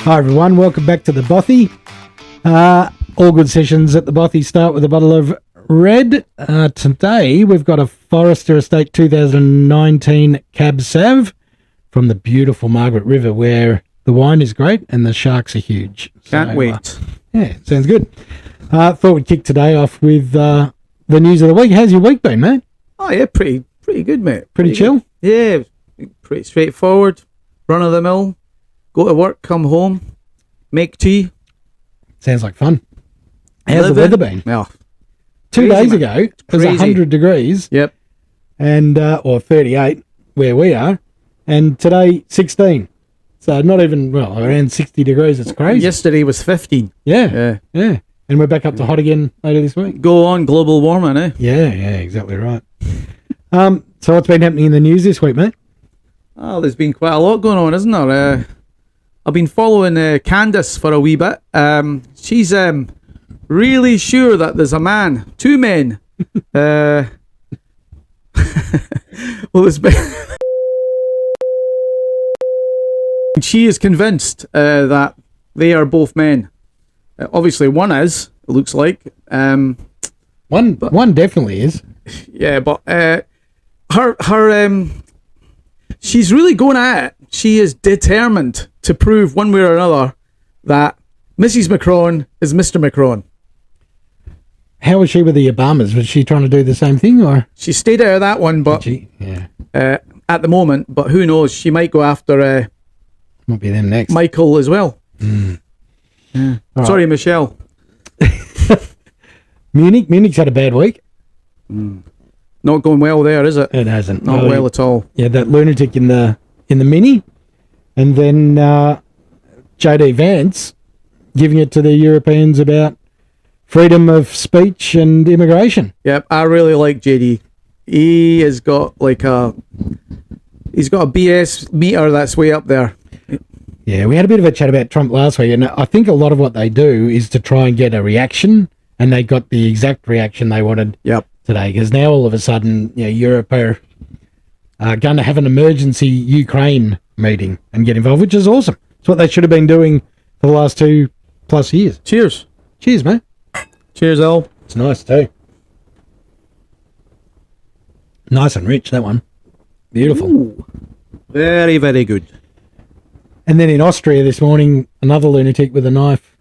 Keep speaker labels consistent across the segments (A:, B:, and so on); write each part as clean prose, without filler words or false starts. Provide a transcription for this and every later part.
A: Hi everyone, welcome back to the Bothy. All good sessions at the Bothy start with a bottle of red. Today we've got a Forester Estate 2019 Cab Sav from the beautiful Margaret River, where the wine is great and the sharks are huge.
B: Can't wait.
A: Yeah, sounds good. Thought we'd kick today off with the news of the week. How's your week been, mate?
B: Oh yeah, pretty good, mate.
A: Pretty chill?
B: Good. Yeah, pretty straightforward. Run of the mill. Go to work, come home, make tea.
A: Sounds like fun. How's the weather been?
B: Yeah.
A: 2 days ago, it was 100 degrees.
B: Yep.
A: And or 38 where we are, and today 16. So not even, well, around 60 degrees. It's crazy.
B: Yesterday was 15.
A: Yeah. And we're back up to hot again later this week.
B: Go on, global warming, eh?
A: Yeah, exactly right. So what's been happening in the news this week, mate?
B: Oh, there's been quite a lot going on, isn't there? I've been following Candice for a wee bit. She's really sure that there's a man, two men. Well, it's been she is convinced that they are both men. Obviously, one is. It looks like
A: one definitely is.
B: Yeah, but her she's really going at it. She is determined to prove one way or another that Mrs. Macron is Mr. Macron.
A: How was she with the Obamas? Was she trying to do the same thing, or
B: she stayed out of that one? But at the moment, but who knows? She might go after.
A: Might be them next.
B: Michael as well.
A: Yeah.
B: Sorry, Michelle.
A: Munich's had a bad week.
B: Not going well there, is it?
A: It hasn't.
B: Not well at all.
A: Yeah, that lunatic in the Mini, and then JD Vance giving it to the Europeans about freedom of speech and immigration.
B: Yep, I really like JD. He has got he's got a BS meter that's way up there.
A: Yeah, we had a bit of a chat about Trump last week, and I think a lot of what they do is to try and get a reaction, and they got the exact reaction they wanted.
B: Yep.
A: Today, because now all of a sudden, Europe are going to have an emergency Ukraine meeting and get involved, which is awesome. It's what they should have been doing for the last 2+ years.
B: Cheers,
A: mate.
B: Cheers, Al.
A: It's nice too. Nice and rich, that one. Beautiful.
B: Ooh. Very, very good.
A: And then in Austria this morning, another lunatic with a knife.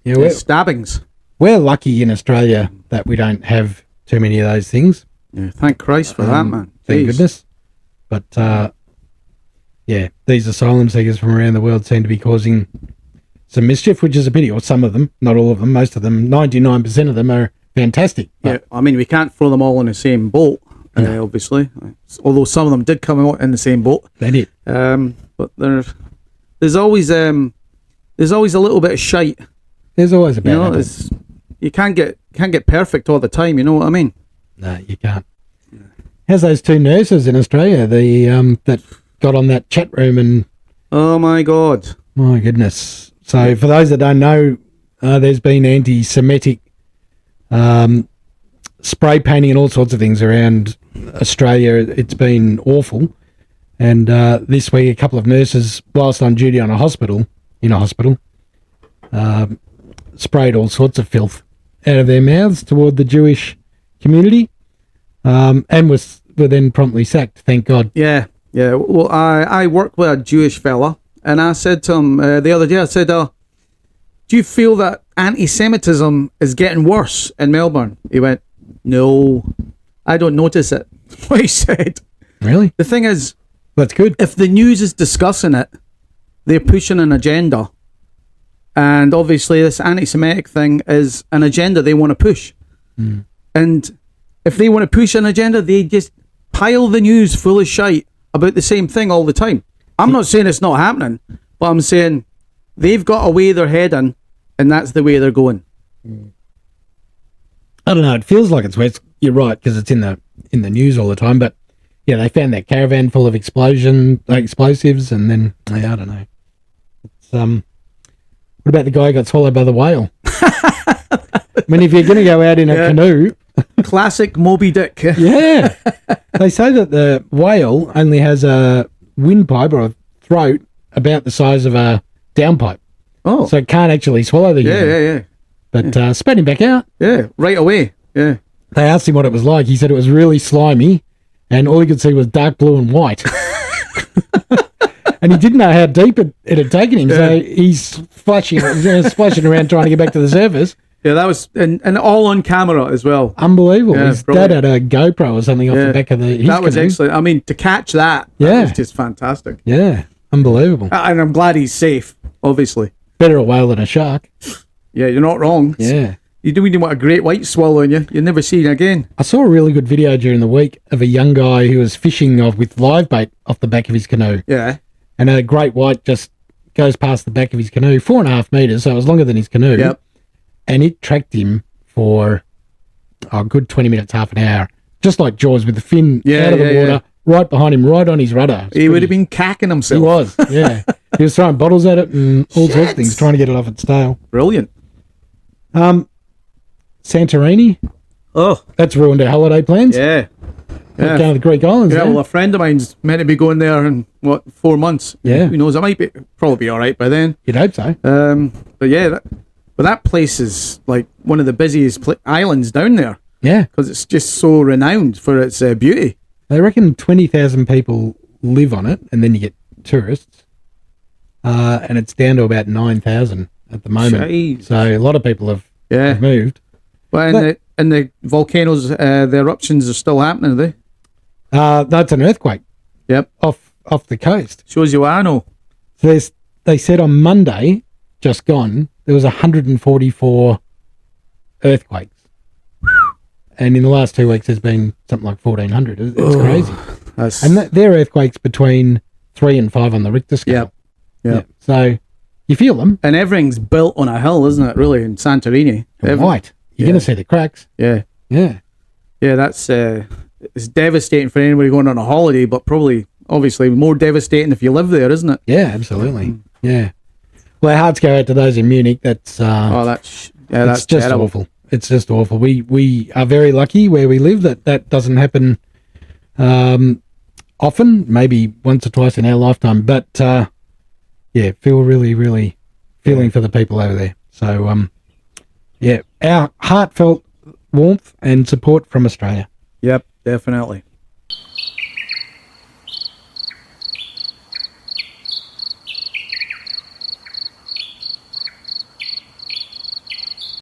A: Yeah,
B: stabbings.
A: We're lucky in Australia that we don't have too many of those things.
B: Yeah, thank Christ for that, man.
A: Thank goodness. But these asylum seekers from around the world seem to be causing some mischief, which is a pity. Or some of them, not all of them, most of them, 99% of them are fantastic.
B: Yeah, I mean, we can't throw them all in the same boat, obviously. Although some of them did come out in the same boat.
A: They did.
B: But there's always a little bit of shite.
A: There's always a bad
B: you can't get perfect all the time, you know what I mean?
A: No, you can't. How's those two nurses in Australia, that got on that chat room and...
B: Oh my God.
A: My goodness. So for those that don't know, there's been anti-Semitic spray painting and all sorts of things around Australia. It's been awful. And this week, a couple of nurses, whilst on duty in a hospital, sprayed all sorts of filth out of their mouths toward the Jewish community, and were then promptly sacked, thank God.
B: Yeah. Well, I work with a Jewish fella, and I said to him the other day, I said, do you feel that anti-Semitism is getting worse in Melbourne? He went, no, I don't notice it. What he said.
A: Really?
B: The thing is,
A: that's good.
B: If the news is discussing it, they're pushing an agenda. And obviously this anti-Semitic thing is an agenda they want to push. And if they want to push an agenda, they just pile the news full of shite about the same thing all the time. I'm not saying it's not happening, but I'm saying they've got a way they're heading, and that's the way they're going.
A: I don't know. It feels like you're right, because it's in the news all the time. But yeah, they found that caravan full of explosives, and then I don't know. It's what about the guy who got swallowed by the whale? I mean, if you're going to go out in a canoe,
B: classic Moby Dick.
A: Yeah, they say that the whale only has a windpipe or a throat about the size of a downpipe.
B: Oh.
A: So it can't actually swallow the
B: Yeah,
A: urine.
B: yeah,
A: But spat him back out.
B: yeah. Right away. Yeah.
A: They asked him what it was like. He said it was really slimy, and all he could see was dark blue and white. And he didn't know how deep it had taken him, so he's splashing around trying to get back to the surface.
B: Yeah, that was, and all on camera as well.
A: Unbelievable.
B: Yeah,
A: His
B: brilliant.
A: dad had a GoPro or something off the back of his
B: That was
A: canoe.
B: excellent. I mean, to catch that was just fantastic.
A: Yeah, unbelievable.
B: And I'm glad he's safe, obviously.
A: Better a whale than a shark.
B: Yeah, you're not wrong.
A: Yeah.
B: You don't even want a great white swallowing you. You'll never see it again.
A: I saw a really good video during the week of a young guy who was fishing with live bait off the back of his canoe.
B: Yeah.
A: And a great white just goes past the back of his canoe, 4.5 meters, so it was longer than his canoe.
B: Yep.
A: And it tracked him for a good 20 minutes, half an hour, just like Jaws with the fin out of the water, right behind him, right on his rudder.
B: He would have been cacking himself.
A: He was, yeah. He was throwing bottles at it and all sorts of things, trying to get it off its tail.
B: Brilliant.
A: Santorini,
B: Oh,
A: that's ruined our holiday plans.
B: yeah.
A: Not going to the Greek islands.
B: Yeah,
A: now.
B: well, a friend of mine's meant to be going there in, 4 months?
A: Yeah.
B: Who knows? It might probably be all right by then.
A: You'd hope so.
B: But yeah, that place is like one of the busiest islands down there
A: Yeah.
B: because it's just so renowned for its beauty.
A: They reckon 20,000 people live on it, and then you get tourists. And it's down to about 9,000 at the moment.
B: Jeez.
A: So a lot of people have moved.
B: Well, and the volcanoes, the eruptions are still happening, are they?
A: That's an earthquake
B: Yep.
A: off the coast.
B: Shows you what I know.
A: So they said on Monday, just gone, there was 144 earthquakes. And in the last 2 weeks, there's been something like 1,400. It's crazy. And they're earthquakes between 3 and 5 on the Richter scale.
B: Yep.
A: Yeah. So you feel them.
B: And everything's built on a hill, isn't it, really, in Santorini?
A: White. You're going to see the cracks.
B: Yeah.
A: Yeah.
B: Yeah, that's it's devastating for anybody going on a holiday, but probably, obviously, more devastating if you live there, isn't it?
A: Yeah, absolutely. Yeah. Well, our hearts go out to those in Munich. That's
B: that's
A: just
B: terrible.
A: awful. It's just awful. We are very lucky where we live that doesn't happen often, maybe once or twice in our lifetime. But yeah, feel really, really feeling for the people over there. So yeah, our heartfelt warmth and support from Australia.
B: Yep, definitely.